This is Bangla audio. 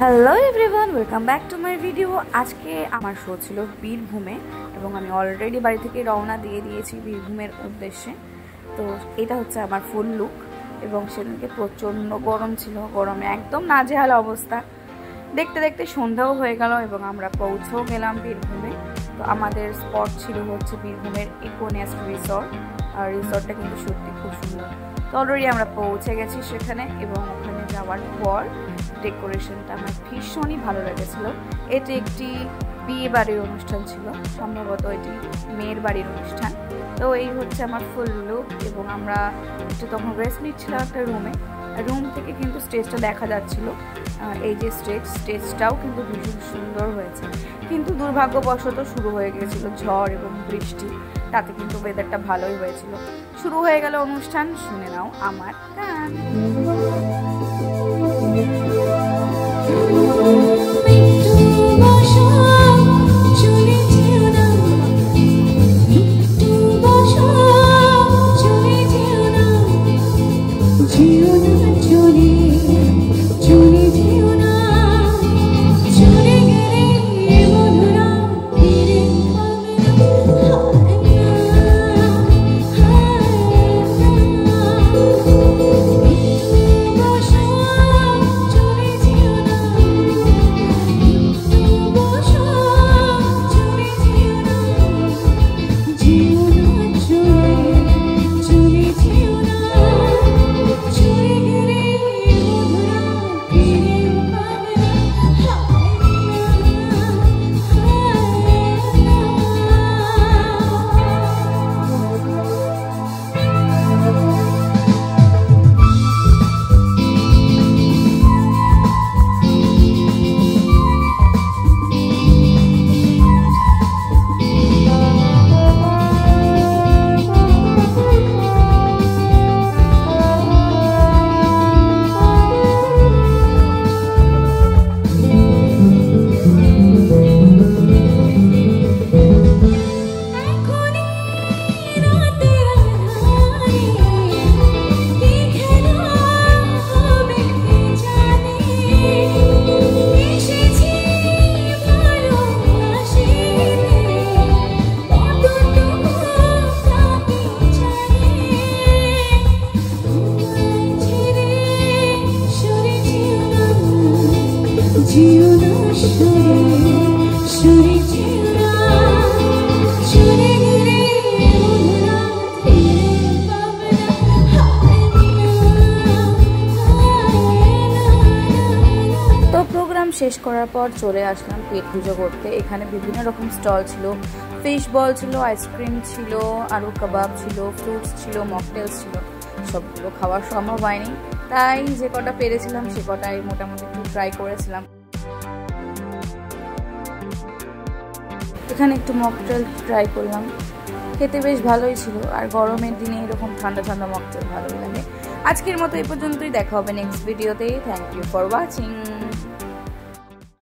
Hello everyone, welcome back to my video. আজকে আমার শো ছিল বীরভূমে এবং আমি অলরেডি বাড়ি থেকে রওনা দিয়ে দিয়েছি বীরভূমের উদ্দেশ্যে। তো এটা হচ্ছে আমার ফুল লুক এবং সেদিনকে প্রচণ্ড গরম ছিল, গরমে একদম নাজেহাল অবস্থা। দেখতে দেখতে সন্ধ্যাও হয়ে গেল এবং আমরা পৌঁছেও গেলাম বীরভূমে। তো আমাদের স্পট ছিল হচ্ছে বীরভূমের ইকোনেস্ট রিসর্ট, আর রিসর্টটা কিন্তু সত্যি খুব সুন্দর। তো অলরেডি আমরা পৌঁছে গেছি সেখানে এবং ওখানে যাওয়ার পর ডেকোরেশনটা আমার ভীষণই ভালো লেগেছিল। এটি একটি বিয়ে বাড়ির অনুষ্ঠান ছিল, সম্ভবত এটি মেয়ের বাড়ির অনুষ্ঠান। তো এই হচ্ছে আমার ফুল লুক এবং আমরা একটু তখন রেস্ট নিচ্ছিলাম একটা রুম থেকে কিন্তু স্টেজটা দেখা যাচ্ছিল। এই যে স্টেজটাও কিন্তু ভীষণ সুন্দর হয়েছে, কিন্তু দুর্ভাগ্যবশত শুরু হয়ে গিয়েছিল ঝড় এবং বৃষ্টি। তাতে কিন্তু ওয়েদারটা ভালোই হয়েছিল। শুরু হয়ে গেল অনুষ্ঠান, শুনে নাও আমার গান। শেষ করার পর চলে আসলাম পেট পুজো করতে। এখানে বিভিন্ন রকম স্টল ছিল, ফিশ বল ছিল, আইসক্রিম ছিল, আলু কাবাব ছিল, ফ্রুটস ছিল, মকটেলস ছিল। সবগুলো খাওয়া সম্ভব হয়নি, তাই যে কটা পেরেছিলাম সে কটাই মোটামুটি একটু ট্রাই করেছিলাম। এখানে একটু মকটেল ট্রাই করলাম, খেতে বেশ ভালোই ছিল। আর গরমের দিনে এরকম ঠান্ডা ঠান্ডা মকটেল ভালোই লাগে। আজকের মতো এই পর্যন্তই, দেখা হবে নেক্সট ভিডিওতে। Thank you for watching.